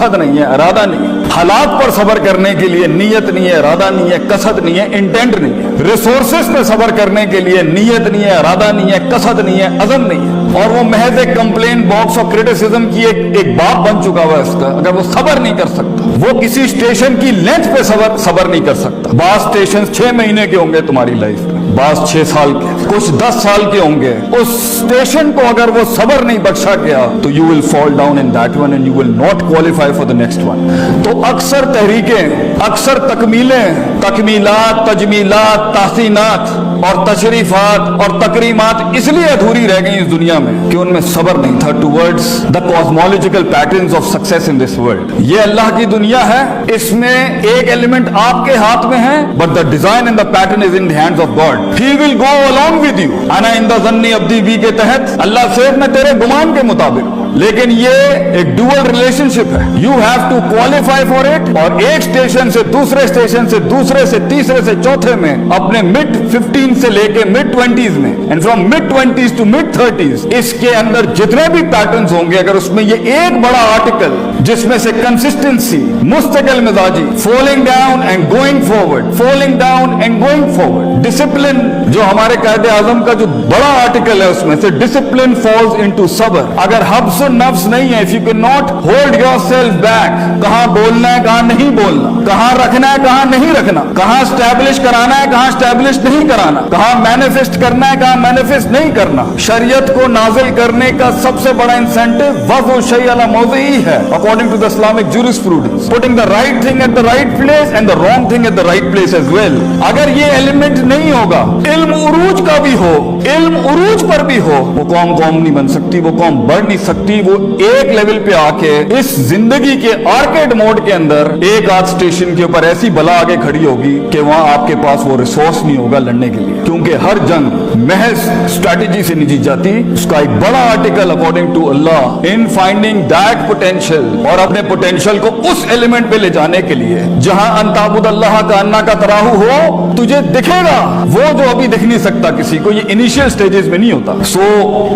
कसद नहीं है, इरादा नहीं है। हालात पर सबर करने के लिए नीयत नहीं है, इरादा नहीं है, कसद नहीं है, इंटेंट नहीं है। रिसोर्सेस पे सबर करने के लिए नीयत नहीं है, इरादा नहीं है, कसद नहीं है, अज़म नहीं है। और वो महज एक कंप्लेन बॉक्स और क्रिटिसिज्म की एक बात बन चुका हुआ है इसका। अगर वो सबर नहीं कर सकता, वो किसी स्टेशन की लेंथ पे सबर नहीं कर सकता। बास स्टेशन 6 महीने के होंगे तुम्हारी लाइफ में, बास 6 साल के, कुछ 10 साल के होंगे। उस स्टेशन को अगर वो सबर नहीं बख्शा गया तो you will fall down in that one and you will not qualify for the next one. तो अक्सर तहरीकें, अक्सर तकमीलें, तकमीलात, तजमीलात, तासीनात और तशरीफात और तकरीमात इसलिए अधूरी रह गई इस दुनिया में कि उनमें सबर नहीं था towards the cosmological patterns of success in this world. ये अल्लाह की दुनिया है, इसमें एक एलिमेंट आपके हाथ में है, but the design and the pattern is in the hands of God. He will go along with you. अना इन द ज़न्नी अब्दी बी के तहत अल्लाह से मैं तेरे गुमान के मुताबिक। लेकिन ये एक डुअल रिलेशनशिप है, you have to qualify for it. और एक स्टेशन से दूसरे स्टेशन से दूसरे से तीसरे से चौथे में अपने मिड 15 से लेके मिड 20s में and from mid 20s to mid 30s इसके अंदर जितने भी पैटर्न्स होंगे, अगर उसमें ये एक बड़ा आर्टिकल जिसमें से कंसिस्टेंसी, मुस्तकिल मिजाजी, falling down and going forward, falling down and going forward, discipline जो हमारे कायदे आजम का जो बड़ा आर्टिकल है उसमें से डिसिप्लिन फॉल्स इनटू सबर। अगर हब्स नफ्स नहीं है, if you can not hold yourself back, कहां बोलना है कहां नहीं बोलना, कहां रखना है कहां नहीं रखना, कहां स्टैब्लिश कराना है कहां स्टैब्लिश नहीं कराना, कहां मैनिफेस्ट करना है कहां मैनिफेस्ट नहीं करना। शरीयत को नाजिल करने का सबसे बड़ा इंसेंटिव वज़्उ शै अला मौज़िही है according to the Islamic jurisprudence, putting the right thing at the right place and the wrong thing at the right place as well. अगर ये एलिमेंट नहीं होगा, इल्म उरूज का भी हो, इल्म उरूज पर भी हो, वो कौम नहीं बन सकती, वो कौम बढ़ नहीं सकती। वो एक लेवल पे आके इस जिंदगी के आर्केड मोड के अंदर एक आध स्टेशन के ऊपर ऐसी बला आगे खड़ी होगी कि वहां आपके पास वो रिसोर्स नहीं होगा लड़ने के लिए, क्योंकि हर जंग महज स्ट्रेटेजी से नहीं जीत जाती। उसका एक बड़ा आर्टिकल अकॉर्डिंग टू अल्लाह इन फाइंडिंग दैट पोटेंशियल, और अपने पोटेंशियल को उस एलिमेंट पे ले जाने के लिए जहां अंताबुद अल्लाह का अन्ना का तराहू हो, तुझे दिखेगा वो जो अभी दिख नहीं सकता किसी को। ये इनिशियल स्टेजेस में नहीं होता। So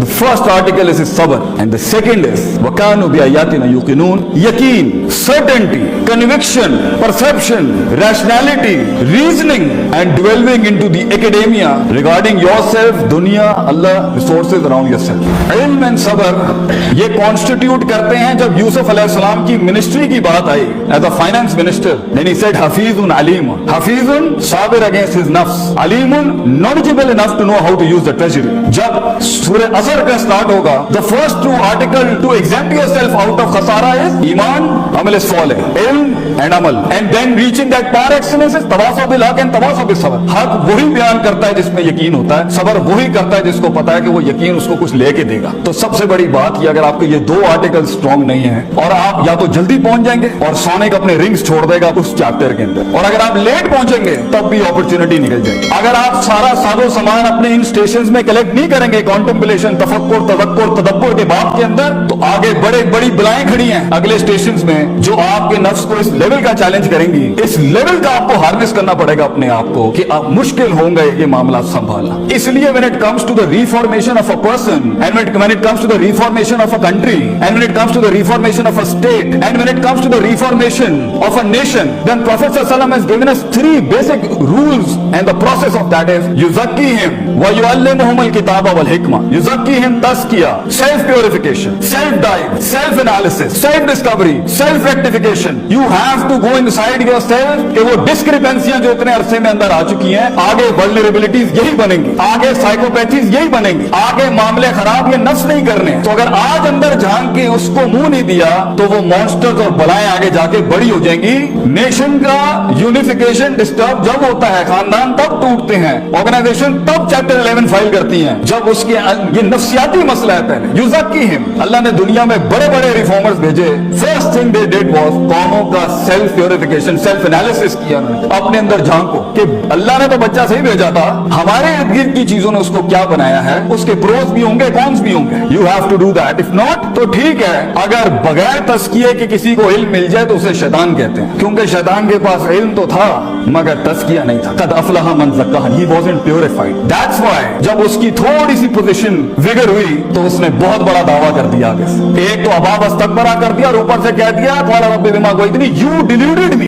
the first article is सबर एंड द सेकंड इज वकानु बिआयातिना युकिनून। यकीन, certainty, conviction, perception, rationality, reasoning and delving into the academia regarding yourself, दुनिया, अल्लाह, रिसोर्सेज अराउंड योरसेल्फ। इल्म एंड सबर ये कॉन्स्टिट्यूट करते हैं। जब यूसुफ अलैहिस्सलाम की मिनिस्ट्री की बात I as a finance minister, then he said हफीजुन अलीमुन, हफीजुन साबिर अगेंस्ट हिज नफ्स, अलीमुन knowledgeable enough to know how to use the treasury. जब सूरह असर का स्टार्ट होगा, the first two article to exempt yourself out of khasara is iman, amal is salih, ilm and amal, and then reaching that par excellence is tawasaw bil haq and tawasaw bis sabr। हक वही बयान करता है जिसमें यकीन होता है, सबर वही करता है जिसको पता है कि वो यकीन उसको कुछ लेके देगा। तो सबसे बड़ी बात ये, अगर आपके ये दो आर्टिकल स्ट्रॉन्ग नहीं है और आप या तो जल्दी पहुंच जाएंगे और सोनिक अपने रिंग्स छोड़ देगा उस चैप्टर के अंदर, और अगर आप लेट पहुंचेंगे तब भी अपॉर्चुनिटी निकल जाएगी। अगर आप सारा साजो सामान अपने इन स्टेशंस में कलेक्ट नहीं करेंगे, कॉन्टेम्पलेशन, तफक्कुर, तदक्कुर, तदब्बुर के बात के अंदर, तो आगे बड़े बड़ी बलाएं खड़ी हैं अगले स्टेशंस में जो आपके नफ्स को इस लेवल का चैलेंज करेंगी। इस लेवल का आपको हार्नेस करना पड़ेगा अपने आप को कि आप मुश्किल होंगे ये मामला संभालना। इसलिए when it comes to the reformation of a person, and when it comes to the reformation of a country, and when it comes to the reformation of a state, and when it comes to the reformation of a nation, then Prophet ﷺ has given us 3 basic rules, and the process of that is yuzakkihim wa yuallimuhum al-kitaba wal hikma। yuzakkihim tazkiya, self purification, self dive, self analysis, self discovery, self rectification। you have to go inside yourself कि वो डिस्क्रिपेंसियां जो इतने अरसे में अंदर आ चुकी हैं, आगे वल्नरेबिलिटीज यही बनेंगी, आगे साइकोपैथीज यही बनेंगी, आगे मामले खराब ये नफ्स नहीं करने। तो अगर आज अंदर झांक के उसको मुंह नहीं दिया तो वो मॉन्स्टर्स और बलाएं आगे जाके बड़ी हो जाएंगी। नेशन का यूनिफिकेशन डिस्टर्ब जब होता है, खानदान तब टूटते हैं, ऑर्गेनाइजेशन तब चैप्टर 11 फाइल करती हैं, जब उसके ये नफ्सियाती मसला है। पहले युज़क्कीहिम, अल्लाह ने दुनिया में बड़े बड़े रिफॉर्मर्स भेजे। First thing they did was कौमों का सेल्फ प्यूरिफिकेशन, सेल्फ एनालिसिस किया उन्होंने। अपने अंदर झांको कि अल्लाह ने तो बच्चा सही भेजा था, हमारे इर्द गिर्द की चीजों ने उसको क्या बनाया है, उसके प्रोज भी होंगे, कॉन्स भी होंगे। You have to do that. If not तो ठीक है, अगर बगैर तस्किये के किसी को इल्म मिल जाए तो उसे शैतान कहते हैं, क्योंकि शैतान के पास इल्म तो था मगर तस्किया नहीं था। कद अफलहा मन ज़क्काहा, he wasn't purified. That's why जब उसकी थोड़ी सी पोजीशन विगर हुई तो उसने बहुत बड़ा दावा कर کر دیا آگے سے. ایک تو ابا واستکبرا کر دیا اور اوپر سے کہہ دیا قال رب بما غویتنی, یو ڈیلیوٹڈ می.